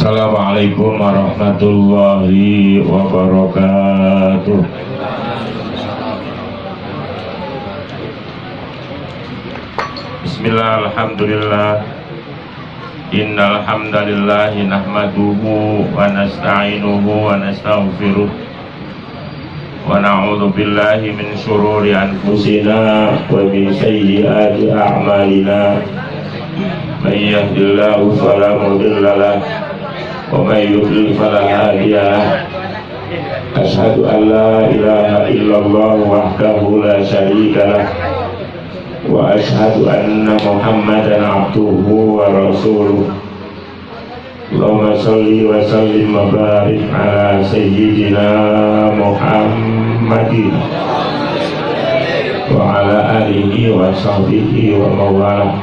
Assalamualaikum warahmatullahi wabarakatuh. Bismillah, alhamdulillah. Innal hamdalillah nahmaduhu wa nasta'inuhu wa nastaghfiruh wa na'udzu billahi min shururi anfusina wa min sayyiati a'malina. May yahdihillahu fala mudilla lahu wa may yudlil fala hadiya lahu. Asyhadu an la ilaha illallah wahdahu la syarika lahu wa asyhadu anna Muhammadan abduhu wa rasuluh. Allahumma sholli wa sallim wa barik ala sayyidina Muhammadin wa ala alihi wa sahbihi wa mawalah.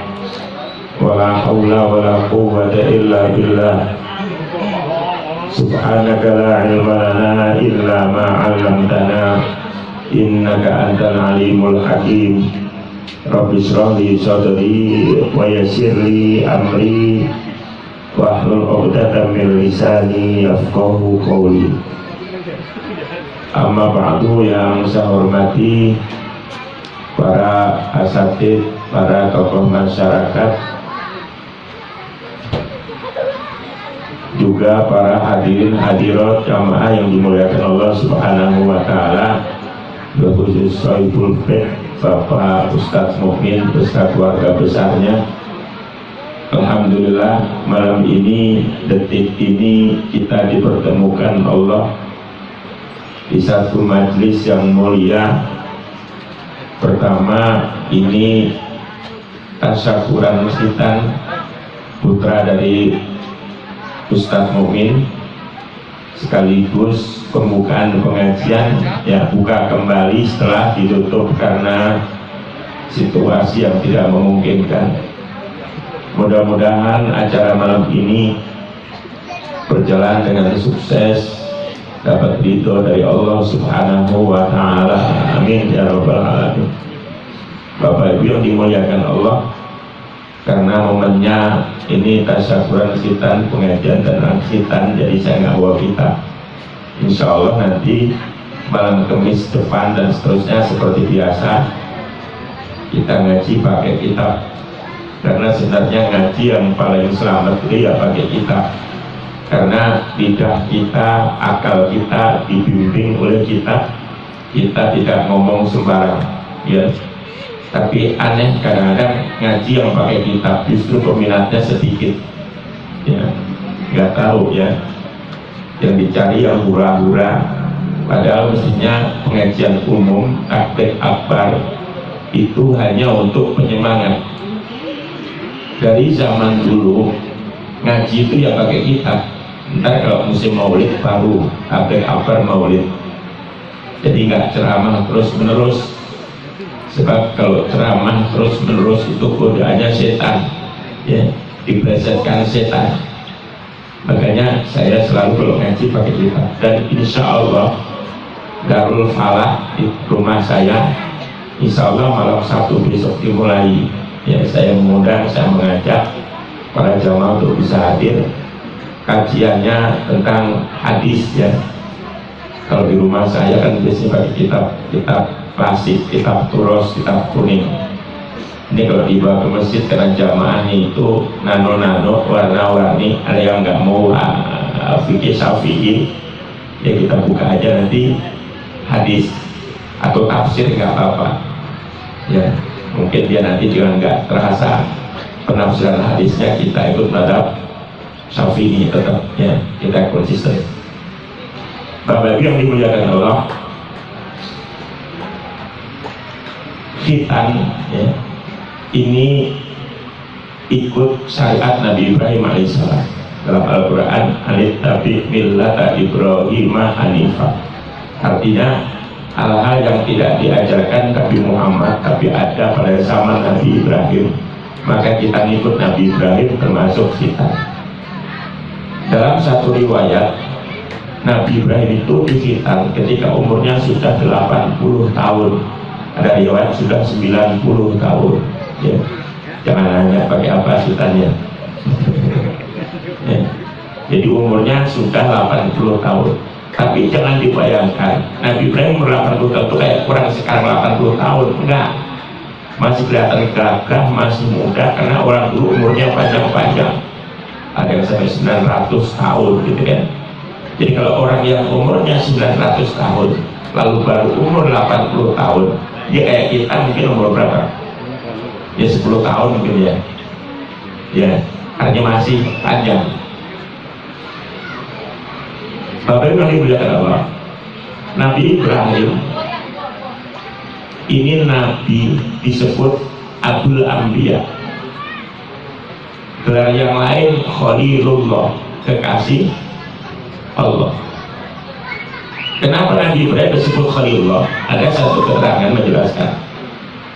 Wala haula wala quwwata illa billah. Subhanaka la ilma lana illa ma 'allamtana innaka antal alimul hakim. Rabbi shrah li sadri wa yassir li amri wahlul 'uqdatam min lisani yafqahu qawli. Amma ba'du, yang saya hormati para asatidz, para tokoh masyarakat, juga para hadirin hadirat jamaah yang dimuliakan Allah Subhanahu wa taala, khusus Sohibul Bait Bapak Ustadz Mukmin beserta keluarga besarnya. Alhamdulillah, malam ini, detik ini kita dipertemukan Allah di satu majelis yang mulia. Pertama, ini tasyakuran masjidan putra dari Ustadz Mukmin, sekaligus pembukaan pengajian, ya, buka kembali setelah ditutup karena situasi yang tidak memungkinkan. Mudah-mudahan acara malam ini berjalan dengan sukses, dapat ridho dari Allah Subhanahu wa taala. Amin ya rabbal alamin. Bapak Ibu yang dimuliakan Allah, karena momennya ini tasyakuran sitan, pengajian dan angsitan, jadi saya nggak bawa kitab. Insya Allah nanti malam Kamis depan dan seterusnya seperti biasa kita ngaji pakai kitab, karena sebenarnya ngaji yang paling selamat itu ya pakai kitab, karena lidah kita, akal kita dibimbing oleh kitab. Kita tidak ngomong sembarang, ya. Tapi aneh, kadang-kadang ngaji yang pakai kitab justru peminatnya sedikit, ya, nggak tahu, ya, yang dicari yang hura-hura, padahal mestinya pengajian umum, takbir akbar itu hanya untuk penyemangat. Dari zaman dulu ngaji itu ya pakai kitab, ntar kalau musim maulid baru takbir akbar maulid, jadi nggak ceramah terus menerus. Sebab kalau ceramah terus menerus itu godaannya setan, ya, diplesetkan setan. Makanya saya selalu kalau ngaji pakai kitab. Dan insya Allah Darul Falah di rumah saya, insya Allah malam Sabtu besok dimulai, ya. Saya mengundang, saya mengajak para jamaah untuk bisa hadir. Kajiannya tentang hadis, ya. Kalau di rumah saya kan biasanya pakai kitab klasik, kitab turos, kitab kuning. Ini kalau dibawa ke masjid karena jamaahnya itu nano-nano, warna-warni, ada yang nggak mau fikih syafi'i, ya kita buka aja nanti hadis atau tafsir, nggak apa-apa, ya. Mungkin dia nanti juga nggak terasa penafsiran hadisnya, kita ikut madhab syafi'i tetap, ya, kita konsisten. Bapak Ibu yang dimuliakan Allah, khitan, ya, ini ikut syariat Nabi Ibrahim alaihissalam. Dalam Al-Quran, anittabi millata Ibrahim hanifah, artinya hal-hal yang tidak diajarkan Nabi Muhammad tapi ada pada zaman Nabi Ibrahim, maka kita ikut Nabi Ibrahim, termasuk khitan. Dalam satu riwayat, Nabi Ibrahim itu dikhitan ketika umurnya sudah 80 tahun. Ada riwayat sudah 90 tahun, ya. Jangan hanya pakai apa khitannya, ya. Jadi umurnya sudah 80 tahun. Tapi jangan dibayangkan Nabi Ibrahim umur 80 tahun itu kayak kurang sekarang 80 tahun. Enggak, masih kelihatan gagah, masih muda, karena orang dulu umurnya panjang-panjang, ada yang sampai 900 tahun gitu kan. Jadi kalau orang yang umurnya 900 tahun lalu baru umur 80 tahun, dia kayak kita mungkin umur berapa? Ya 10 tahun mungkin ya. Ya, artinya masih panjang. Bapak Ibu yang dimuliakan Allah, Nabi Ibrahim ini Nabi disebut Abdul Anbiya. Gelar yang lain Khalilullah, kekasih Allah. Kenapa Nabi Ibrahim disebut Khalilullah? Ada satu keterangan menjelaskan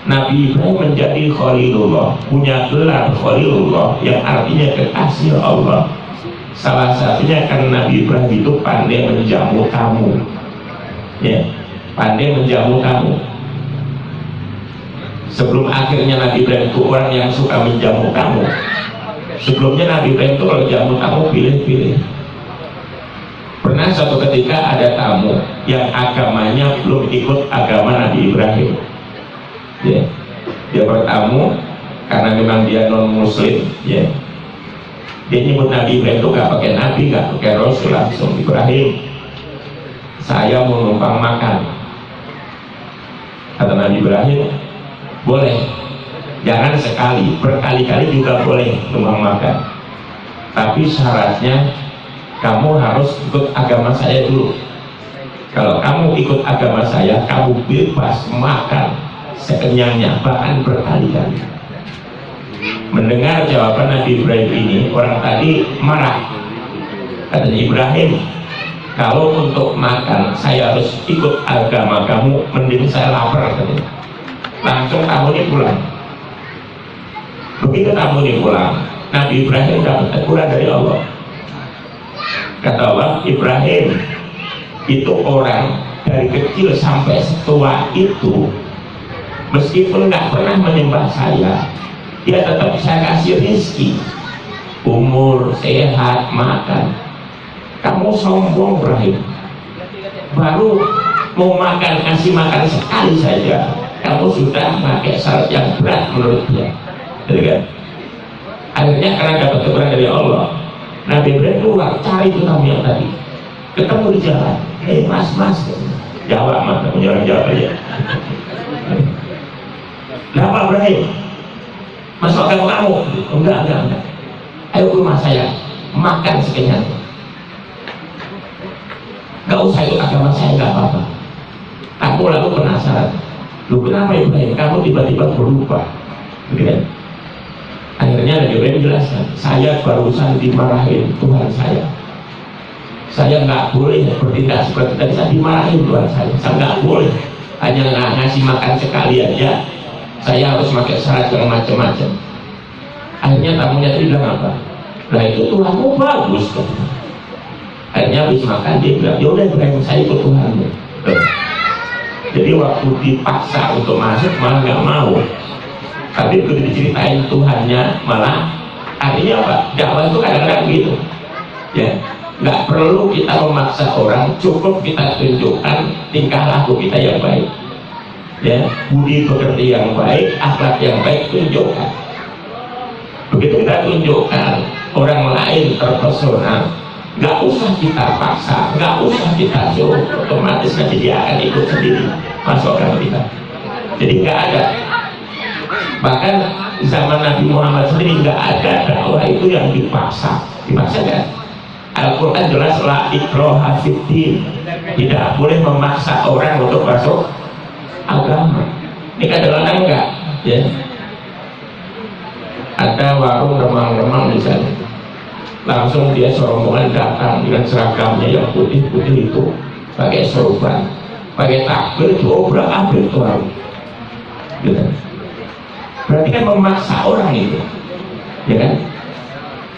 Nabi Ibrahim menjadi Khalilullah, punya gelar Khalilullah yang artinya kekasih Allah. Salah satunya karena Nabi Ibrahim itu pandai menjamu tamu, ya, pandai menjamu tamu. Sebelum akhirnya Nabi Ibrahim itu orang yang suka menjamu tamu, sebelumnya Nabi Ibrahim itu kalau jamu tamu pilih-pilih. Pernah suatu ketika ada tamu yang agamanya belum ikut agama Nabi Ibrahim, ya, dia bertamu karena memang dia non muslim, ya. Dia nyebut Nabi Ibrahim itu gak pakai Nabi, gak pakai Rasul, langsung Ibrahim, saya mau numpang makan. Kata Nabi Ibrahim, boleh, jangan sekali, berkali-kali juga boleh numpang makan, tapi syaratnya kamu harus ikut agama saya dulu. Kalau kamu ikut agama saya, kamu bebas makan sekenyangnya, bahkan berkali-kali. Mendengar jawaban Nabi Ibrahim ini, orang tadi marah. Katanya, Ibrahim, kalau untuk makan saya harus ikut agama kamu, mending saya lapar. Katanya. Langsung tamu ini pulang. Begitu tamu ini pulang, Nabi Ibrahim dapat teguran dari Allah. Kata Allah, Ibrahim itu orang dari kecil sampai setua itu, meskipun nggak pernah menyembah saya, dia tetap saya kasih rezeki, umur, sehat, makan. Kamu sombong Ibrahim, baru mau makan, kasih makan sekali saja kamu sudah pakai syarat yang berat menurut dia, gitu kan? Akhirnya karena dapat teguran dari Allah, Nabi Ibrahim keluar cari itu tamu yang tadi, ketemu di jalan, mas, jawab mas, jawab aja. Kenapa Ibrahim? Mas makan kamu? Enggak. Ayo ke rumah saya, makan sekenyangnya. Gak usah ikut agama saya, gak apa-apa. Aku lalu penasaran, lu kenapa Ibrahim? Kamu tiba-tiba berubah, gitu kan? Akhirnya Nabi Ibrahim jelaskan, saya barusan dimarahin Tuhan saya. Saya nggak boleh bertindak seperti tadi, saya dimarahin Tuhan saya. Saya nggak boleh hanya ngasih makan sekali aja, saya harus pakai syarat yang macam-macam. Akhirnya tamunya itu bilang apa? Nah itu Tuhanmu bagus kan? Akhirnya habis makan dia bilang, yaudah Ibrahim, saya ikut Tuhanmu. Jadi waktu dipaksa untuk masuk malah nggak mau. Tapi begitu diceritain Tuhannya malah, artinya apa? Dakwah itu kadang-kadang gitu, ya. Nggak perlu kita memaksa orang, cukup kita tunjukkan tingkah laku kita yang baik, ya, budi pekerti yang baik, akhlak yang baik, tunjukkan. Begitu kita tunjukkan, orang lain terpesona, nggak usah kita paksa, nggak usah kita suruh, otomatis nanti dia akan ikut sendiri masuk agama kita. Jadi nggak ada, bahkan zaman Nabi Muhammad sendiri nggak ada dakwah itu yang dipaksa kan? Al-Quran jelas la ikraha fiddin, tidak boleh memaksa orang untuk masuk agama. Ini kadang-kadang enggak, ya. Ada warung remang-remang misalnya, langsung dia serombongan datang dengan seragamnya yang putih-putih itu, pakai sorban, pakai takbir, obrak-abrik itu harus, gitu. Berarti kan memaksa orang itu, ya kan?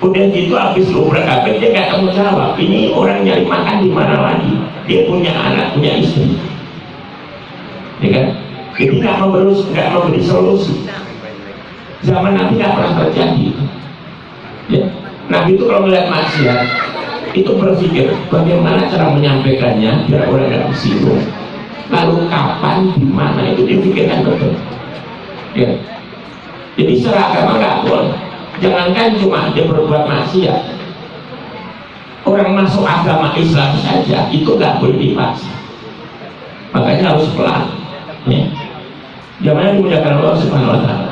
Udah gitu habis obrak-abrik dia nggak tahu jawab. Ini orang nyari makan di mana lagi? Dia punya anak, punya istri, ya kan? Jadi nggak memberi solusi. Zaman Nabi nggak pernah terjadi. Ya. Nabi itu kalau melihat maksiat, itu berpikir bagaimana cara menyampaikannya biar orang nggak tersinggung, lalu kapan, di mana, itu dipikirkan betul ya. Jadi secara agama nggak boleh, jangankan cuma dia berbuat maksiat, orang masuk agama Islam saja itu nggak boleh dipaksa, makanya harus pelan ya. Zamannya dimuliakan Allah Subhanahu wa Ta'ala,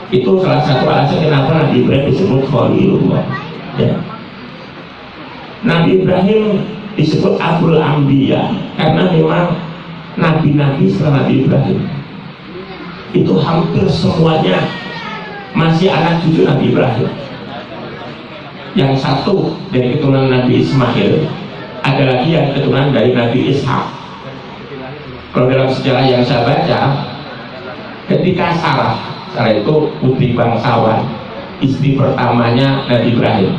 itu salah satu alasan kenapa Nabi Ibrahim disebut Khalilullah ya. Nabi Ibrahim disebut Abul Ambiya karena memang nabi-nabi setelah Nabi Ibrahim itu hampir semuanya masih anak cucu Nabi Ibrahim. Yang satu dari keturunan Nabi Ismail, ada lagi yang keturunan dari Nabi Ishak. Kalau dalam sejarah yang saya baca, ketika Sarah itu putri bangsawan, istri pertamanya Nabi Ibrahim,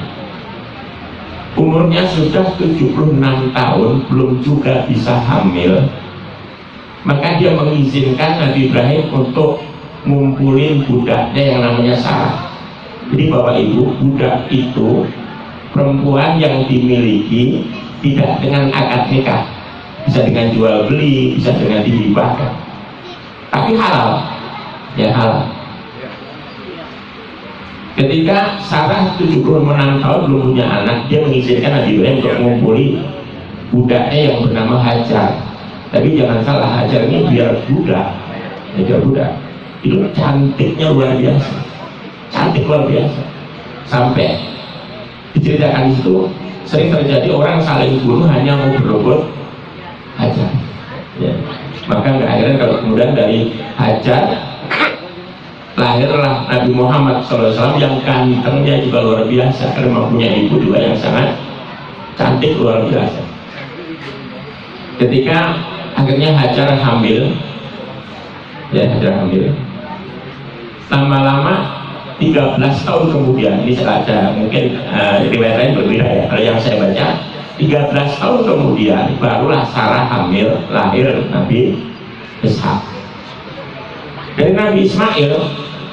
umurnya sudah 76 tahun, belum juga bisa hamil, maka dia mengizinkan Nabi Ibrahim untuk ngumpulin budaknya yang namanya Sarah. Jadi Bapak Ibu, budak itu perempuan yang dimiliki tidak dengan akad nikah, bisa dengan jual beli, bisa dengan dihibahkan, tapi halal ya, halal. Ketika Sarah 76 tahun belum punya anak, dia mengizinkan Nabi Ibrahim untuk mengumpuli budaknya yang bernama Hajar. Tapi jangan salah, Hajar ini biar budak, biar budak itu cantiknya luar biasa, cantik luar biasa, sampai diceritakan itu sering terjadi orang saling bunuh hanya mau berebut Hajar ya. Maka akhirnya kalau kemudian dari Hajar lahirlah Nabi Muhammad SAW yang gantengnya juga luar biasa, karena mempunyai ibu juga yang sangat cantik luar biasa. Ketika akhirnya Hajar hamil ya, Hajar hamil, lama-lama 13 tahun kemudian, ini ada mungkin riwayat lain berbeda ya, kalau yang saya baca 13 tahun kemudian barulah Sarah hamil, lahir Nabi Ishak. Dari Nabi Ismail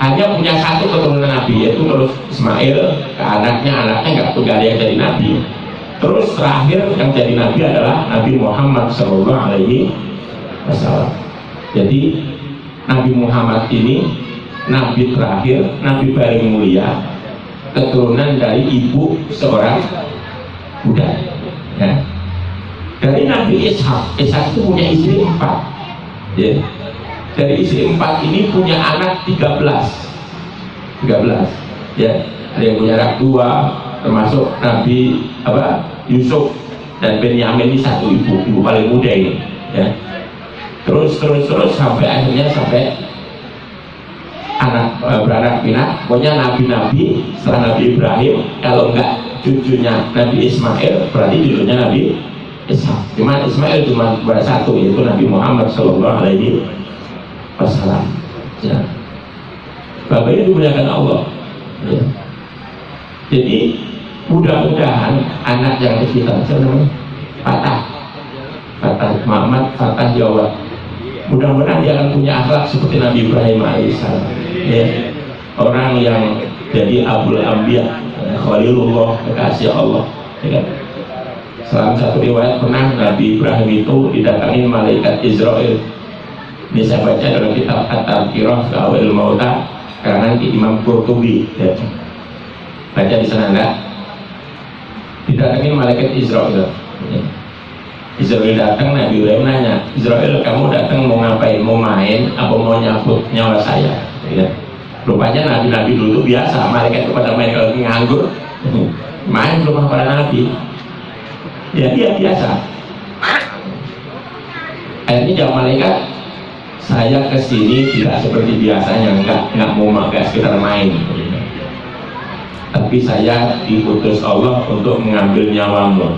hanya punya satu keturunan Nabi, yaitu terus Ismail ke anaknya nggak tunggal yang jadi Nabi. Terus terakhir yang jadi Nabi adalah Nabi Muhammad SAW. Jadi Nabi Muhammad ini Nabi terakhir, Nabi paling mulia, keturunan dari ibu seorang budak ya. Dari Nabi Ishak itu punya istri 4 ya. Dari istri 4 ini punya anak 13 ya. Ada yang punya anak 2, termasuk Nabi Yusuf dan Benyamin, ini satu ibu paling muda ini ya. Terus sampai akhirnya anak beranak pinak, pokoknya nabi-nabi setelah Nabi Ibrahim, kalau enggak cucunya Nabi Ismail berarti cucunya Nabi Ishak. Cuman Ismail cuma satu, yaitu Nabi Muhammad SAW ya. Bapak ini dimuliakan Allah ya. Jadi mudah-mudahan anak yang kita Fatah Muhammad Fatah Jawa, mudah-mudahan dia akan punya akhlak seperti Nabi Ibrahim alaihissalam ya. Orang yang jadi Abul Ambiya, Khalilullah, kekasih Allah ya. Salah satu riwayat pernah Nabi Ibrahim itu didatangi malaikat Israel. Ini saya baca dalam kitab At-Tadhkirah fi Awwalil Mauta karena Imam Qurtubi ya. Baca di sana enggak? Didatangi malaikat Israel ya. Israel datang, Nabi Ibrahim nanya, Israel kamu datang mau ngapain? Mau main apa mau nyabut nyawa saya ya. Rupanya nabi-nabi dulu biasa, malaikat itu pada main kalau nganggur main rumah para nabi ya, dia biasa. Akhirnya jawab malaikat, saya kesini tidak seperti biasanya, nggak mau makan sekitar main, tapi saya diutus Allah untuk mengambil nyawamu,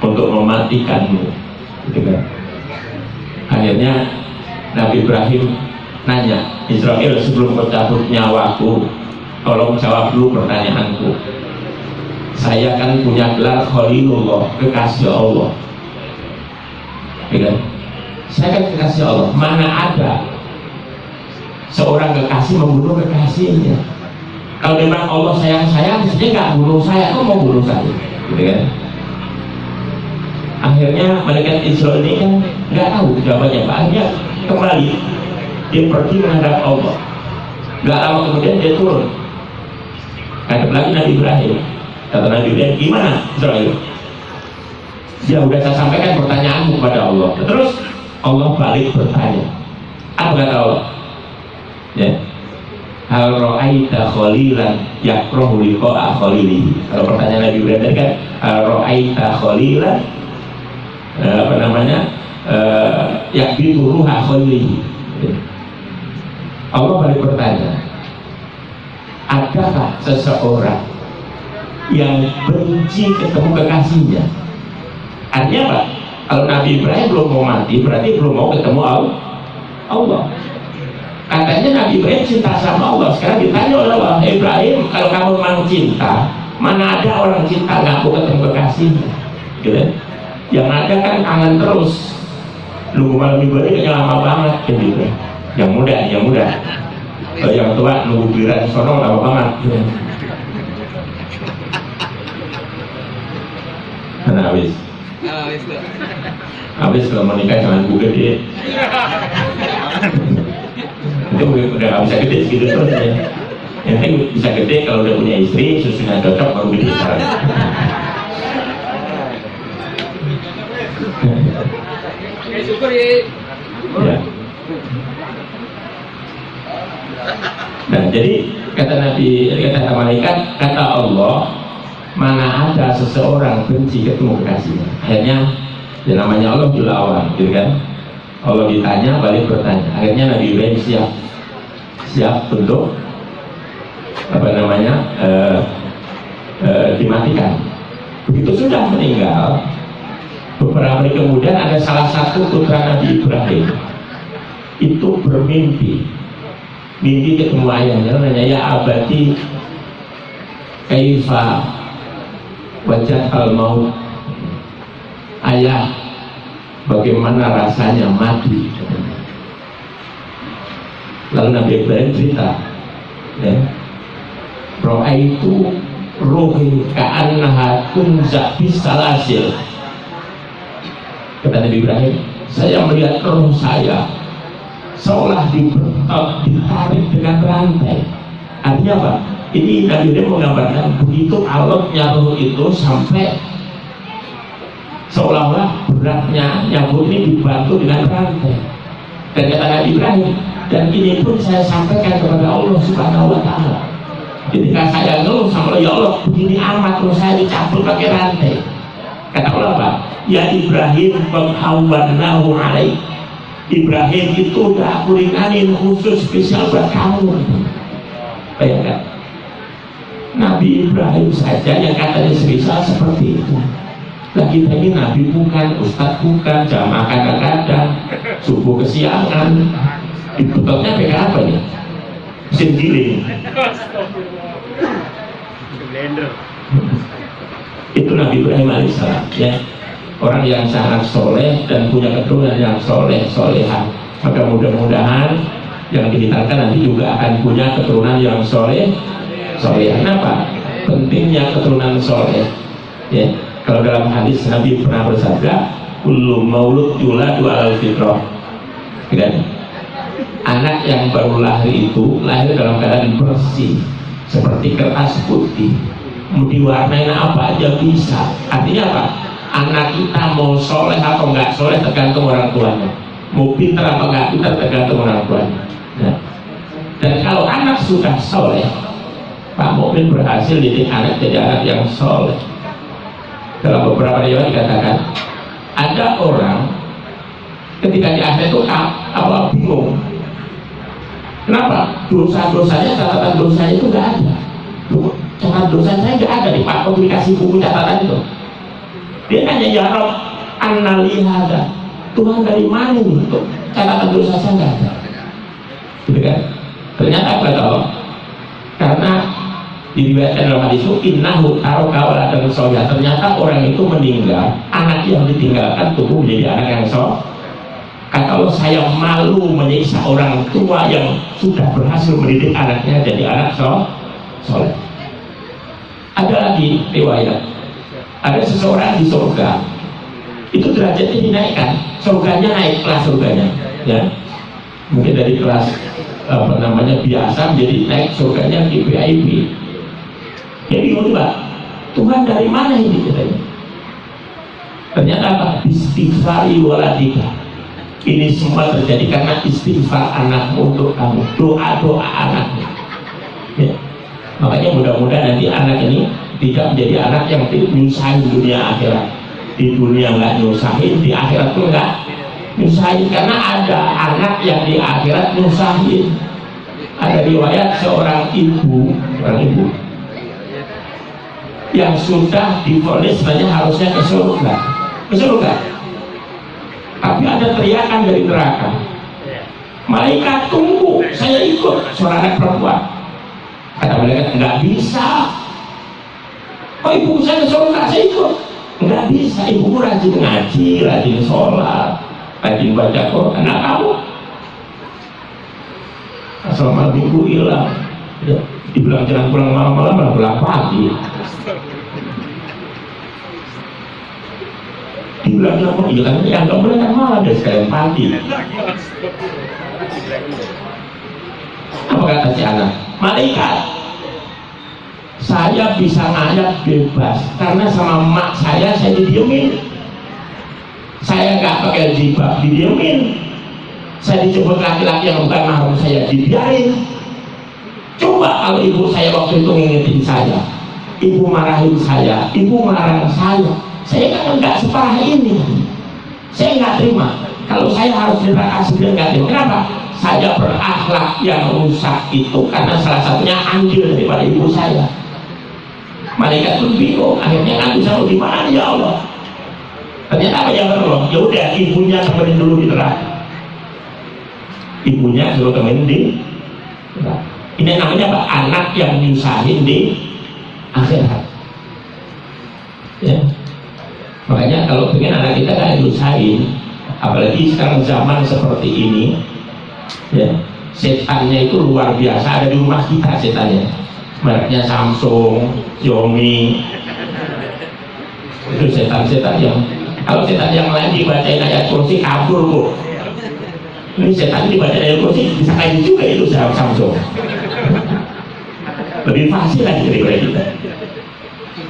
untuk mematikanmu gitu kan. Akhirnya Nabi Ibrahim nanya, Israel sebelum kau cabut nyawaku tolong jawab dulu pertanyaanku. Saya kan punya gelar Khalilullah, kekasih Allah gitu kan. Saya kan kekasih Allah, mana ada seorang kekasih membunuh kekasihnya. Kalau memang Allah sayang saya, mestinya nggak bunuh saya, kok mau bunuh saya gitu kan. Akhirnya malaikat Israel ini kan nggak tahu jawabannya. Akhirnya kembali dia pergi menghadap Allah. Nggak lama kemudian dia turun. Hadap lagi Nabi Ibrahim. Kata Nabi Ibrahim, gimana Israel? Ya udah saya sampaikan pertanyaanmu kepada Allah. Terus Allah balik bertanya. Apa kata Allah? Ya. Hal ra'aita khalilan yakrahu liqa'a khalilihi. Kalau pertanyaan Nabi Ibrahim tadi kan hal ra'aita khalilan yakbitu ruha khalilihi. Allah balik bertanya, adakah seseorang yang benci ketemu kekasihnya? Artinya apa? Kalau Nabi Ibrahim belum mau mati, berarti belum mau ketemu Allah. Katanya Nabi Ibrahim cinta sama Allah. Sekarang ditanya oleh Allah, Ibrahim, kalau kamu memang cinta, mana ada orang cinta nggak mau ketemu kekasihnya? Gitu. Yang ada kan kangen terus. Nunggu malam ibadah kayaknya lama banget, gitu. Yang muda. Kalau yang tua nunggu giliran sono lama banget. Gitu. Nah, habis kalau mau nikah jangan gue gede. Itu udah gak bisa gede segitu terus ya. Yang penting bisa gede kalau udah punya istri, susunya cocok baru gede sekarang. Syukur ya. Nah, jadi kata malaikat, kata Allah, mana ada seseorang benci ketemu kekasihnya. Akhirnya ya namanya Allah julawan, gitu kan. Allah ditanya, balik bertanya. Akhirnya Nabi Ibrahim siap untuk dimatikan. Begitu sudah meninggal, beberapa hari kemudian ada salah satu putra Nabi Ibrahim itu bermimpi, mimpi ketemu ayahnya, namanya ya abadi kaifa wajah al-maut. Ayah, bagaimana rasanya mati? Lalu Nabi Ibrahim cerita, ya, ro'aitu ruhi ka'annaha tunza bisalasil. Kata Nabi Ibrahim, saya melihat roh saya seolah ditarik dengan rantai. Artinya apa? Ini Nabi Ibrahim menggambarkan begitu alotnya roh itu sampai seolah-olah beratnya nyamuk ini dibantu dengan rantai. Dan kata Nabi Ibrahim, dan ini pun saya sampaikan kepada Allah Subhanahu wa Ta'ala. Ketika saya ngeluh sama Allah, ya Allah, begini amat roh saya dicabut pakai rantai. Kata Allah apa? Ya Ibrahim penghawannahu alaih. Ibrahim itu udah aku ringanin khusus spesial buat kamu. Bayangkan, Nabi Ibrahim saja yang katanya spesial seperti itu. Lagi ini Nabi bukan, Ustadz bukan, jamaah kadang-kadang, subuh kesiangan, diputoknya pakai apa nih? Mesin giling. Itu Nabi Ibrahim alaihissalam, ya, orang yang sangat soleh dan punya keturunan yang soleha. Maka mudah-mudahan yang dihitarkan nanti juga akan punya keturunan yang soleha. Kenapa? Pentingnya keturunan soleh, ya. Kalau dalam hadis Nabi pernah bersabda, kullu maulud yuladu alal fitrah. Dan anak yang baru lahir itu lahir dalam keadaan bersih seperti kertas putih, mau diwarnain apa aja bisa. Artinya apa? Anak kita mau soleh atau enggak soleh tergantung orang tuanya, mau pintar apa enggak pintar tergantung orang tuanya. Nah, dan kalau anak sudah soleh, Pak Mukmin berhasil didik anak jadi anak yang soleh. Dalam beberapa riwayat dikatakan ada orang ketika di akhir itu awal bingung, kenapa dosa-dosanya, catatan dosanya itu nggak ada. Catatan dosa saya nggak ada di Pak publikasi buku catatan itu. Dia nanya, ya Rob, annalihada, Tuhan dari mana nih untuk catatan dosa saya nggak ada, gitu kan? Ternyata apa Allah? Karena diriwayatkan dalam hadis itu innahu taraka waladan soleh. Ternyata orang itu meninggal, anak yang ditinggalkan tumbuh menjadi anak yang soleh. Kata Allah, saya malu menyiksa orang tua yang sudah berhasil mendidik anaknya jadi anak soleh. Ada lagi riwayat, ada seseorang di surga itu derajatnya dinaikkan, surganya naik kelas surganya, ya. Mungkin dari kelas apa namanya biasa menjadi naik surganya VIP. Jadi bingung Pak, Tuhan dari mana ini katanya? Ternyata apa? Istighfari waladika. Ini semua terjadi karena istighfar anakmu untuk kamu, doa-doa anakmu. Ya. Makanya mudah-mudahan nanti anak ini tidak menjadi anak yang nyusahin dunia akhirat. Di dunia nggak nyusahin, di akhirat pun nggak nyusahin, karena ada anak yang di akhirat nyusahin. Ada riwayat seorang ibu yang sudah divonis sebenarnya harusnya ke surga, tapi ada teriakan dari neraka, malaikat tunggu, saya ikut. Suara anak perempuan, kata malaikat nggak bisa. Oh ibu saya ke surga, saya ikut. Nggak bisa, ibumu rajin ngaji, rajin sholat, rajin baca Quran. Nah kamu asal malam minggu hilang, ya, dibilang jangan pulang malam-malam, malah pulang pagi. Dibilang jangan pulang, iya kan yang nggak boleh kan malam dan sekalian pagi. Apa kata si anak? Malaikat, saya bisa ngajak bebas karena sama mak saya didiemin. Saya nggak pakai jilbab, didiemin. Saya dijemput laki-laki yang bukan mahram saya, dibiarin. Coba kalau ibu saya waktu itu ngingetin saya, ibu marahin saya, ibu marah saya kan nggak separah ini. Saya nggak terima. Kalau saya harus neraka sendiri nggak terima. Kenapa? Saya berakhlak yang rusak itu karena salah satunya andil daripada ibu saya. Malaikat pun bingung, akhirnya aku sama di mana ya Allah? Ternyata apa yang Allah? Ya udah, ibunya temenin dulu di neraka. Ibunya suruh temenin di neraka. Ini namanya apa? Anak yang nyusahin di akhirat. Ya. Makanya kalau pengen anak kita kan nyusahin, apalagi sekarang zaman seperti ini, ya, setannya itu luar biasa, ada di rumah kita setannya. Mereknya Samsung, Xiaomi, itu setan-setan yang kalau setan yang lain dibacain ayat kursi kabur bu. Ini setan dibacain ayat kursi bisa kayak juga itu Samsung. Lebih fasih lagi daripada kita.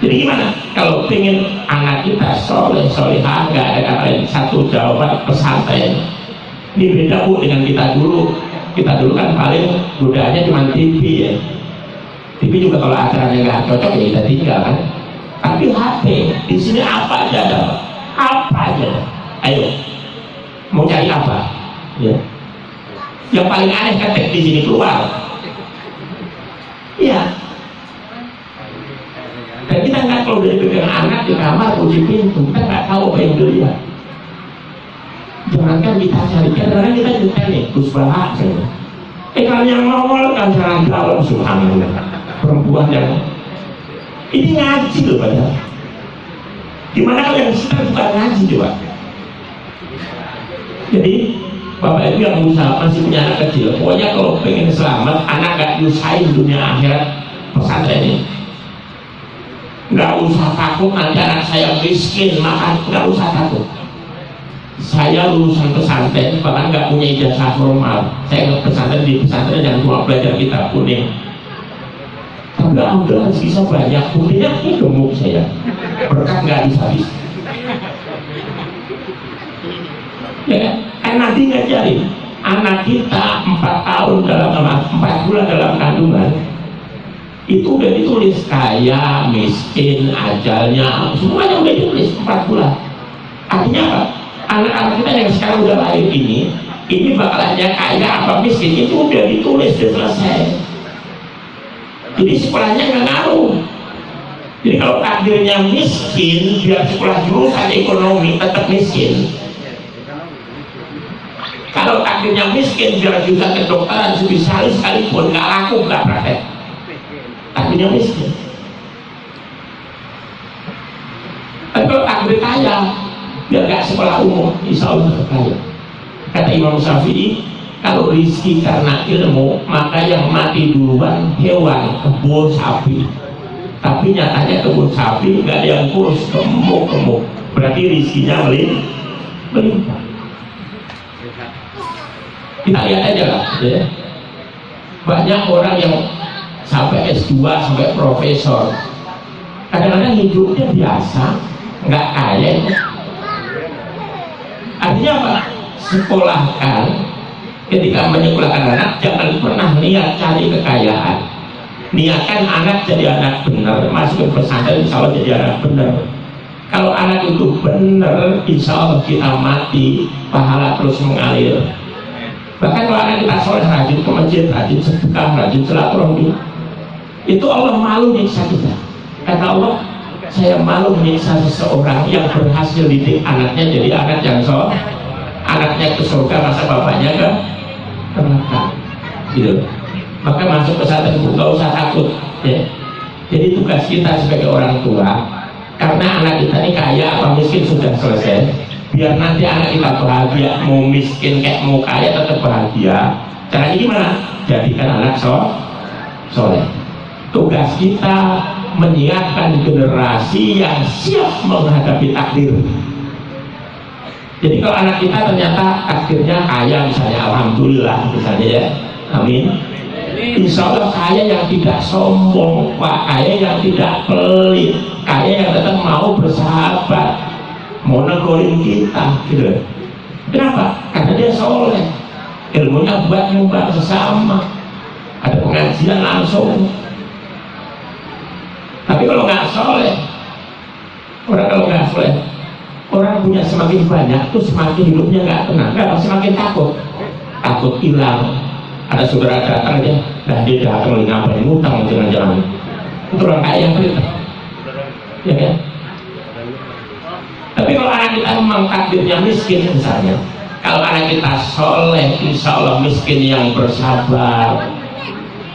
Jadi gimana? Kalau pengen anak kita solehah, nggak ada kata lain, satu jawaban pesantren. Ini beda bu dengan kita dulu. Kita dulu kan paling godaannya cuma TV ya. TV juga kalau acaranya nggak cocok ya kita tinggal kan. Tapi HP di sini apa aja ada, apa aja. Ayo, mau cari apa? Ya. Yang paling aneh ketik di sini keluar. Iya. Dan kita nggak kalau dari pegang anak di kamar kunci pintu, kita nggak tahu apa yang dilihat. Jangankan kita cari, kadang-kadang kita nyetel nih, Kusbaha saja. Kalau yang nongol kan jangan dalam subhanallah. Perempuan yang ini ngaji loh padahal. Gimana kalau yang sedang bukan ngaji coba? Jadi bapak itu yang usaha masih punya anak kecil, pokoknya kalau pengen selamat, anak gak nyusahin dunia akhirat, pesantren ini. Nggak usah takut nanti anak saya miskin makan, nggak usah takut. Saya lulusan pesantren bahkan nggak punya ijazah formal. Saya ke pesantren, di pesantren yang cuma belajar kitab kuning. Tapi alhamdulillah bisa banyak, buktinya ini gemuk saya, berkat nggak habis-habis. Ya kan nanti ngajarin anak kita 4 tahun dalam 4 bulan dalam kandungan itu udah ditulis kaya, miskin, ajalnya, semuanya udah ditulis 4 bulan. Artinya apa? Anak-anak kita yang sekarang udah lahir ini bakalannya kaya apa miskin itu udah ditulis, udah selesai. Jadi sekolahnya nggak ngaruh. Jadi kalau takdirnya miskin, biar sekolah jurusan ekonomi tetap miskin. Kalau takdirnya miskin, biar jurusan kedokteran spesialis sekalipun nggak laku, nggak praktek. Takdirnya miskin. Tapi kalau takdir kaya, biar nggak sekolah umum, insya Allah kaya. Kata Imam Syafi'i, kalau rizki karena ilmu, maka yang mati duluan hewan, kebun sapi. Tapi nyatanya kebun sapi nggak ada yang kurus, gemuk-gemuk. berarti rizkinya melimpah. Kita lihat aja lah, ya. Banyak orang yang sampai S2, sampai profesor, kadang-kadang hidupnya biasa, nggak kaya. Artinya apa? Sekolahkan, ketika menyekolahkan anak, jangan pernah niat cari kekayaan. Niatkan anak jadi anak benar, masuk ke pesantren insya Allah jadi anak benar. Kalau anak itu benar, insya Allah kita mati, pahala terus mengalir. Bahkan kalau anak kita soleh, rajin ke masjid, rajin sedekah, rajin silaturahmi, itu Allah malu nyiksa kita. Kata Allah, saya malu menyiksa seseorang yang berhasil didik anaknya jadi anak yang soleh, anaknya ke surga, masa bapaknya ke neraka. Gitu. Maka masuk pesantren nggak usah takut, ya. Jadi tugas kita sebagai orang tua, karena anak kita ini kaya apa miskin sudah selesai, biar nanti anak kita bahagia, mau miskin kayak mau kaya tetap bahagia. Caranya gimana? Jadikan anak soleh. Tugas kita menyiapkan generasi yang siap menghadapi takdir. Jadi kalau anak kita ternyata takdirnya kaya, misalnya alhamdulillah misalnya, ya, amin. Insya Allah kaya yang tidak sombong, kaya yang tidak pelit, kaya yang tetap mau bersahabat, mau negorin kita, gitu. Kenapa? Karena dia soleh, ilmunya buat nyumbang sesama, ada pengajian langsung. Tapi kalau nggak soleh, orang punya semakin banyak tuh semakin hidupnya nggak tenang, semakin takut hilang. Ada saudara datang aja, dah dia datang lagi ngapain, ngutang jangan-jangan. Itu orang kaya yang pelit, ya kan? Tapi kalau anak kita memang takdirnya miskin misalnya, kalau anak kita soleh, insya Allah miskin yang bersabar,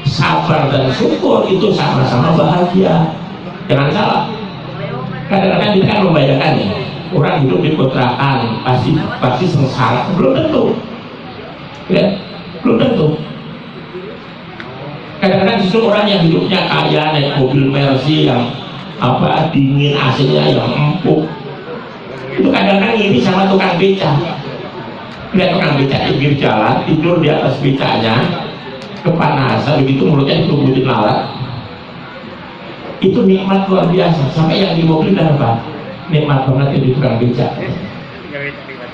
sabar dan syukur, itu sama-sama bahagia. Jangan salah. Kadang-kadang kita kan membayangkan ya, orang hidup di kontrakan pasti sengsara, belum tentu, ya, belum tentu. Kadang-kadang justru orang yang hidupnya kaya, naik mobil Mercy yang dingin, AC-nya yang empuk, itu kadang-kadang ini sama tukang beca. Lihat tukang beca di pinggir jalan, tidur di atas becanya, kepanasan, begitu mulutnya ditubuhin lalat. Itu nikmat luar biasa. Sampai yang di mobil dan apa? Nikmat banget di tukang beca,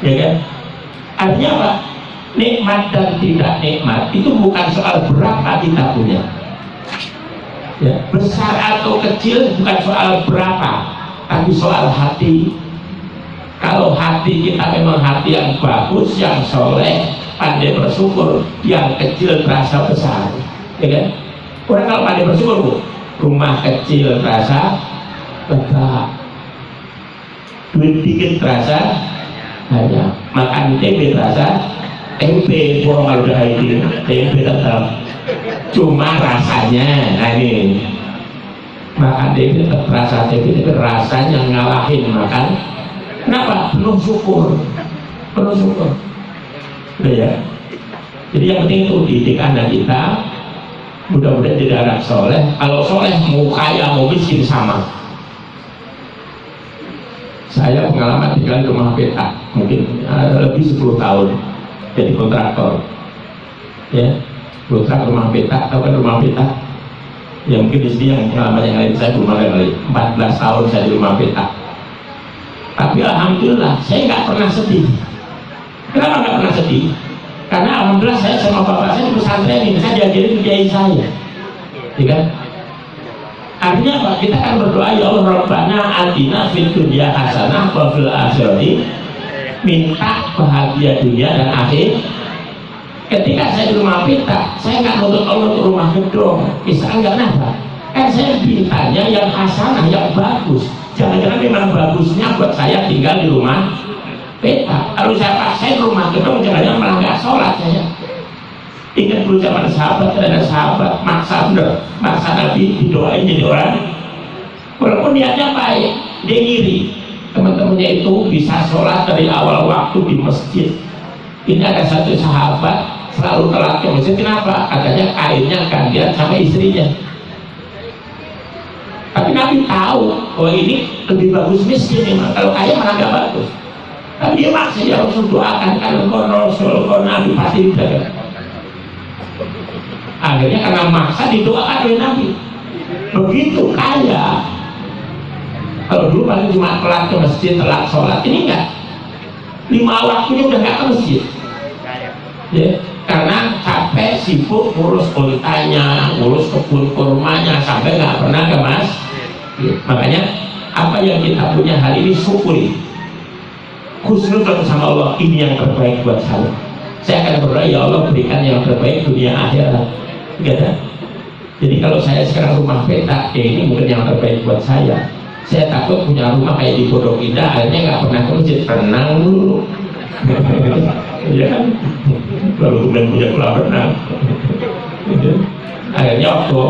ya kan? Artinya apa? Nikmat dan tidak nikmat itu bukan soal berapa kita punya, ya. Besar atau kecil bukan soal berapa, tapi soal hati. Kalau hati kita memang hati yang bagus, yang soleh, pandai bersyukur, yang kecil terasa besar, ya kan? Orang kalau pandai bersyukur, Bu, rumah kecil terasa besar, duit dikit terasa banyak, makan tempe terasa tempe. Kalau udah ini tempe tetap, cuma rasanya, nah ini makan tempe tetap rasa tempe, tapi rasanya ngalahin makan. Kenapa? Penuh syukur, udah ya. Jadi yang penting itu didik anak kita, mudah-mudahan jadi anak soleh. Kalau soleh mau kaya mau miskin sama. Saya pengalaman tinggal di rumah petak mungkin lebih 10 tahun jadi kontraktor, ya, kontrak rumah petak. Tahu kan rumah petak? Ya mungkin di sini yang pengalaman yang lain saya belum ada kali. 14 tahun saya di rumah petak. Tapi alhamdulillah saya nggak pernah sedih. Kenapa nggak pernah sedih? Karena alhamdulillah saya sama bapak saya di pesantren ini, saya diajarin kiai saya, ya kan? Artinya apa? Kita kan berdoa, ya Allah Rabbana atina fid dunya hasanah wa fil akhirati, minta bahagia dunia dan akhir. Ketika saya di rumah pita, saya nggak nuntut Allah untuk rumah gedung, enggak nafas. Kan saya mintanya yang hasanah, yang bagus. Jangan-jangan memang bagusnya buat saya tinggal di rumah peta. Kalau saya paksain rumah gedung, jangan-jangan malah nggak sholat saya. Ingat dulu zaman sahabat, ada sahabat maksa bener, maksa Nabi didoain jadi orang. Walaupun niatnya baik, dia ngiri teman-temannya itu bisa sholat dari awal waktu di masjid. Ini ada satu sahabat selalu telat ke masjid. Kenapa? Katanya kainnya gantian sama istrinya. Tapi Nabi tahu, oh ini lebih bagus miskin memang. Kalau kaya malah gak bagus. Tapi dia maksa, ya Rasul doakan kalau kau Rasul, kau Nabi pasti dijaga. Akhirnya karena maksa didoakan oleh Nabi. Begitu kaya. Kalau dulu paling cuma telat ke masjid, telat sholat, ini enggak. 5 waktunya udah nggak ke masjid. Ya, karena capek, sibuk ngurus untanya, ngurus kebun kurmanya, sampai nggak pernah ke masjid. Ya, makanya apa yang kita punya hari ini syukuri. Khusnudon sama Allah, ini yang terbaik buat saya. Saya akan berdoa, ya Allah berikan yang terbaik dunia akhirat. Gitu. Jadi kalau saya sekarang rumah petak, ya ini mungkin yang terbaik buat saya. Saya takut punya rumah kayak di Pondok Indah, akhirnya nggak pernah ke masjid, renang dulu. Ya kan? Lalu kemudian punya kolam renang. Akhirnya waktu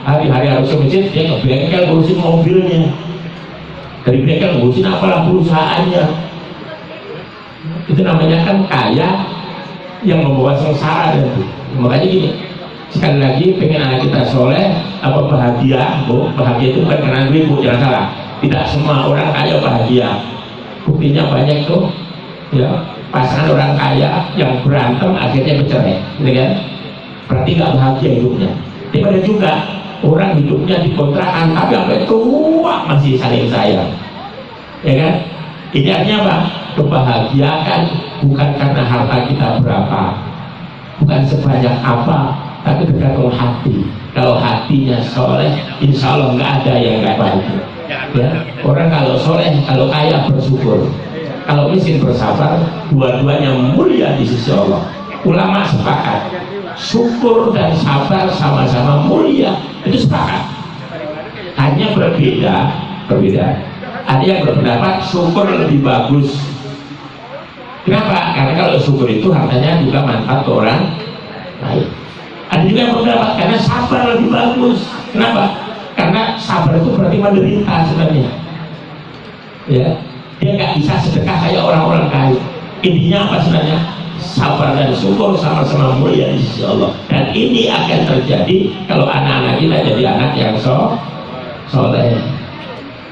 hari-hari harus ke masjid, dia ke bengkel ngurusin mobilnya. Dari bengkel ngurusin apalah perusahaannya. Itu namanya kan kaya yang membawa sengsara. Makanya gini, sekali lagi pengen anak kita soleh, apa bahagia, Bu? Bahagia itu bukan karena duit, Bu, jangan salah. Tidak semua orang kaya bahagia. Buktinya banyak tuh, ya pasangan orang kaya yang berantem akhirnya bercerai, gitu kan? Berarti nggak bahagia hidupnya. Tapi ada juga orang hidupnya di kontrakan tapi sampai tua masih saling sayang, ya kan? Ini artinya apa? Kebahagiaan bukan karena harta kita berapa, bukan sebanyak apa, tapi tergantung hati. Kalau hatinya soleh, insya Allah nggak ada yang nggak bahagia. Ya, orang kalau soleh, kalau kaya bersyukur, kalau miskin bersabar, dua-duanya mulia di sisi Allah. Ulama sepakat, syukur dan sabar sama-sama mulia, itu sepakat. Hanya berbeda. Ada yang berpendapat syukur lebih bagus. Kenapa? Karena kalau syukur itu hartanya juga manfaat orang lain. Ada juga yang berpendapat karena sabar lebih bagus. Kenapa? Karena sabar itu berarti menderita sebenarnya. Ya, dia nggak bisa sedekah kayak orang-orang kaya. Intinya apa sebenarnya? Sabar dan syukur sama-sama mulia di sisi Allah. Dan ini akan terjadi kalau anak-anak kita jadi anak yang soleh.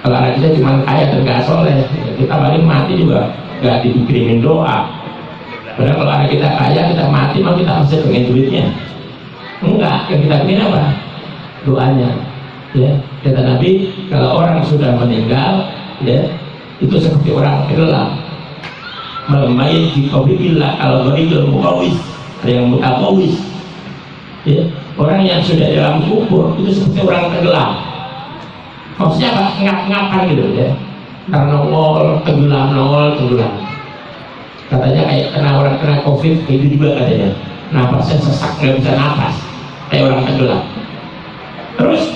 Kalau anak kita cuma kaya dan nggak soleh, kita paling mati juga nggak dikirimin doa. Padahal kalau anak kita kaya, kita mati, mau kita masih pengen duitnya? Enggak, yang kita ingin apa? Doanya. Ya, kata Nabi, kalau orang sudah meninggal, ya, itu seperti orang tenggelam. Memayit di qabriillah, kalau gharibul mukawis, ada yang mutakawis. Ya, orang yang sudah dalam kubur itu seperti orang tenggelam. Maksudnya apa? Ngap-ngapan gitu ya. Ntar nongol, tenggelam. Katanya kayak orang kena COVID, itu juga katanya. Napasnya sesak, nggak bisa napas, kayak orang tenggelam. Terus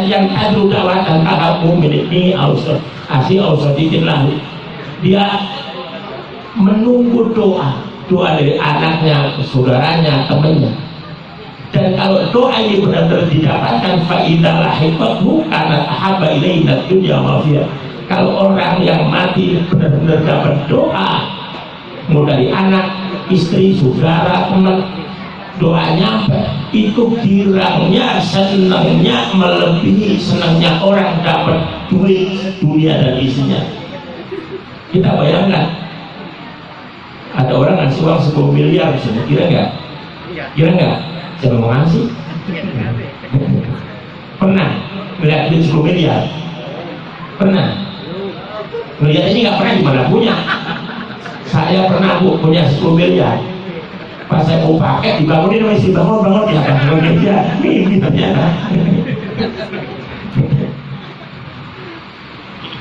yang tadu dakwah dan tahapum ini ausadikin lahu, dia menunggu doa dari anaknya, saudaranya, temannya. Dan kalau doa ini benar-benar didapatkan, fa'idalah hibatmu karena ahaba ilaina dunya mafia. Kalau orang yang mati benar-benar dapat doa, mau dari anak, istri, saudara, teman, doanya apa? Itu girangnya, senangnya melebihi senangnya orang dapat duit dunia dan isinya. Kita bayangkan ada orang ngasih uang 10 miliar misalnya, kira nggak? Siapa mau ngasih? Pernah melihat duit 10 miliar? Pernah? Melihat ini nggak pernah, gimana punya? Saya pernah punya 10 miliar. Pas saya mau pakai, dibangunin sama istri, bangun ya, bangun ya, mimpi ternyata.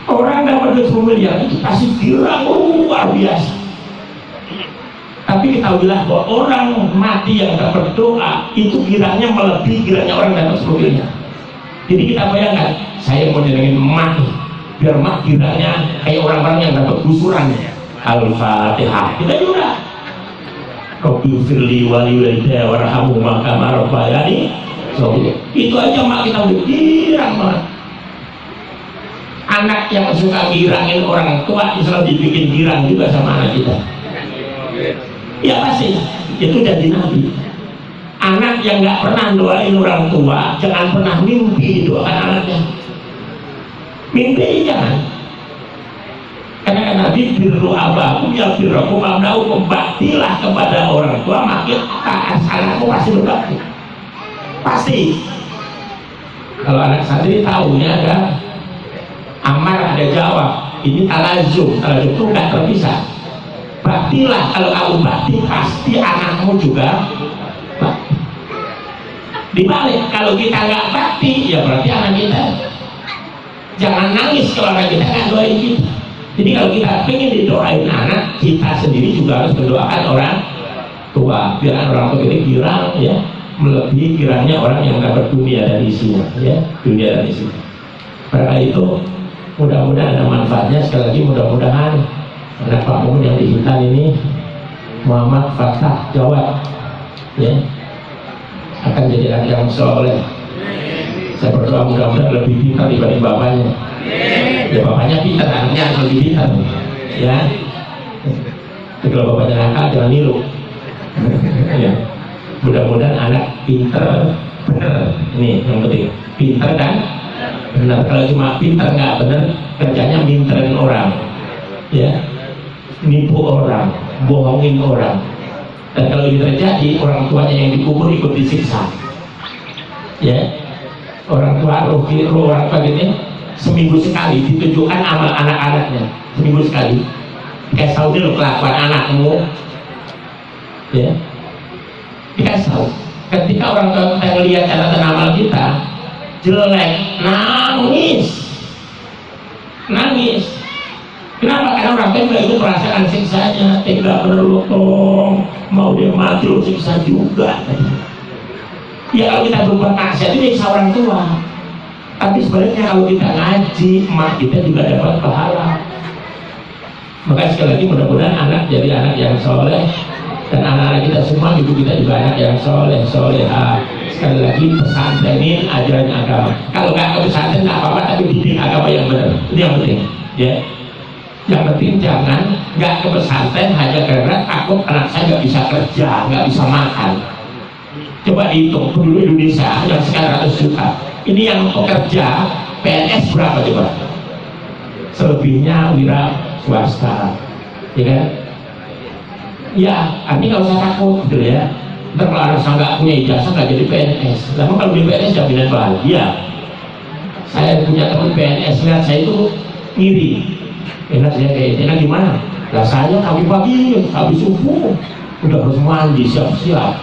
Orang dapat 10 miliar itu pasti girang luar biasa. Tapi ketahuilah bahwa orang mati yang dapat doa itu girangnya melebihi girangnya orang dapat 10 miliar. Jadi kita bayangkan, saya mau nyenengin emak nih, biar emak girangnya kayak orang-orang yang dapat gusuran. Al-Fatihah. Kita juga. Rabbi firli wali walidayya warhamhuma kama rabbayani. Itu aja mak kita udah girang banget. Anak yang suka girangin orang tua selalu dibikin girang juga sama anak kita. Ya pasti, itu jadi Nabi. Anak yang nggak pernah doain orang tua, jangan pernah mimpi doakan anaknya. mimpi jangan. Karena kan Nabi birru abakum ya birrukum abnaukum, baktilah kepada orang tua makin anakmu pasti berbakti. Pasti. Kalau anak santri tahunya ada amar ada jawab, ini talazum itu nggak terpisah. Baktilah, kalau kamu bakti pasti anakmu juga bakti. Dibalik, kalau kita nggak bakti ya berarti anak kita. Jangan nangis kalau anak kita nggak doain kita. Jadi kalau kita ingin didoain anak, kita sendiri juga harus mendoakan orang tua. Biar orang tua ini girang ya, melebihi girangnya orang yang dapat dunia dan isinya ya, dunia dan isinya. Karena itu mudah-mudahan ada manfaatnya. Sekali lagi mudah-mudahan anak Pak Mumun yang di Hitan ini, Muhammad Fathah Jawad ya, akan jadi anak yang soleh. Saya berdoa mudah-mudahan lebih pintar dibanding bapaknya. Ya bapaknya pintar, anaknya lebih pintar ya. Tapi kalau bapaknya nakal jangan niru. Ya. Mudah-mudahan anak pintar benar, ini yang penting, pintar dan benar. Kalau cuma pintar nggak benar, kerjanya minterin orang ya, nipu orang, bohongin orang. Dan kalau ini terjadi, orang tuanya yang dikubur ikut disiksa ya. Orang tua orang tua gini seminggu sekali ditunjukkan amal anak-anaknya, seminggu sekali. Kayak tahu dulu kelakuan anakmu ya, dikasih tahu. Ketika orang tua kita melihat catatan amal kita jelek, nangis. Kenapa? Karena orang tua juga itu merasakan siksanya. Tidak perlu tolong, mau dia mati lo siksa juga. Ya kalau kita berbuat maksiat itu siksa orang tua. Tapi sebenarnya kalau kita ngaji, mak kita juga dapat pahala. Maka sekali lagi mudah-mudahan anak jadi anak yang soleh, dan anak-anak kita semua ibu kita juga anak yang soleh, soleha. Sekali lagi pesantrenin ajaran agama. Kalau nggak ke pesantren nggak apa-apa, tapi didik agama yang benar. Ini yang penting. Ya. Yang penting jangan nggak ke pesantren hanya karena takut anak saya nggak bisa kerja, nggak bisa makan. Coba dihitung penduduk Indonesia yang sekarang 100 juta. Ini yang pekerja PNS berapa coba? Selebihnya wira swasta, ya kan? Ya, artinya nggak usah takut gitu ya. Ntar kalau anak saya nggak punya ijazah nggak jadi PNS. Lalu kalau di PNS jaminan bahagia. Saya punya teman PNS, lihat saya itu ngiri. Enak saya kayak enak gimana? Lah saya pagi-pagi habis subuh udah harus mandi siap-siap,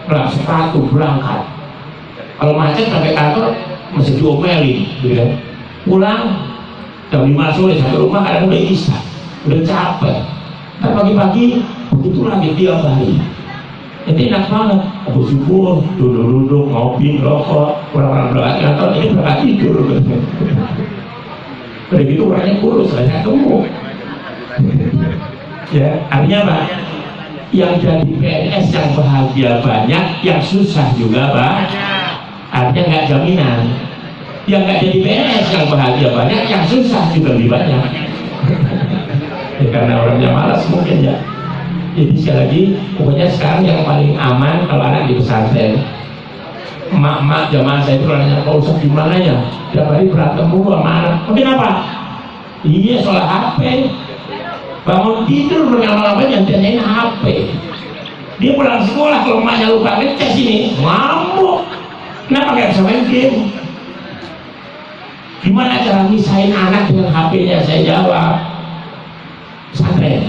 kelas sepatu berangkat. Kalau macet sampai kantor masih diomelin, gitu kan? Pulang jam 5 sore sampai rumah kadang udah isya, udah capek. Ntar pagi-pagi begitu lagi tiap hari. Itu enak banget. Habis subuh duduk-duduk ngopi rokok, orang-orang berangkat kantor ini berangkat tidur. Udah gitu orangnya kurus, banyak gemuk. Ya, artinya apa? Yang jadi PNS yang bahagia banyak, yang susah juga banyak. Artinya nggak jaminan. Yang nggak jadi PNS yang bahagia banyak, yang susah juga lebih banyak. Ya, karena orangnya malas mungkin ya. Jadi sekali lagi, pokoknya sekarang yang paling aman kalau anak di pesantren. Emak-emak jamaah saya itu nanya, Pak Ustaz gimana ya? Tiap hari berantem mulu sama anak. Kenapa? Iya soal HP. Bangun tidur berlama-lama yang tanyain HP. Dia pulang sekolah kalau emaknya lupa ngecas ini, ngamuk. Kenapa gak bisa main game? Gimana cara misahin anak dengan HP-nya? Saya jawab, pesantren.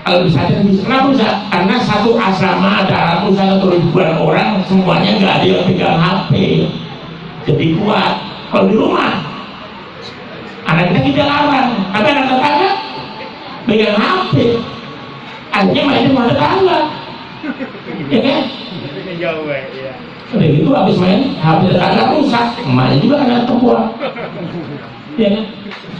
Kalau pesantren bisa, kenapa bisa? Karena satu asrama ada ratusan atau ribuan orang, semuanya nggak ada yang pegang HP, jadi kuat. Kalau di rumah, anak kita larang, tapi anak tetangga pegang HP, akhirnya mainnya sama tetangga, ya kan? Udah gitu habis main HP tetangga rusak, emaknya juga kena tempuan, ya kan?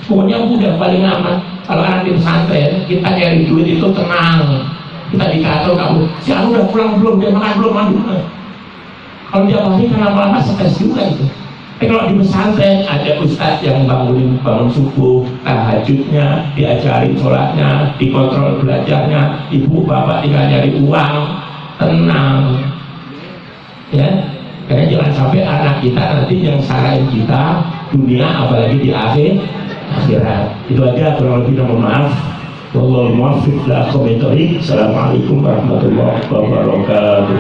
Pokoknya udah paling aman. Kalau anak di pesantren, kita nyari duit itu tenang. Kita di kantor, kamu si anu udah pulang belum, dia makan belum, mandi. Kalau dia hari kan lama-lama stres juga itu. Tapi kalau di pesantren ada ustadz yang bangun subuh, tahajudnya, diajarin sholatnya, dikontrol belajarnya, ibu bapak tinggal nyari uang, tenang. Ya, Karena jangan sampai anak kita nanti yang salahin kita dunia, apalagi di akhirat. Itu aja, kurang lebih, mohon maaf. Wallahu muwaffiq ila aqwamit thoriq. Assalamualaikum warahmatullahi wabarakatuh.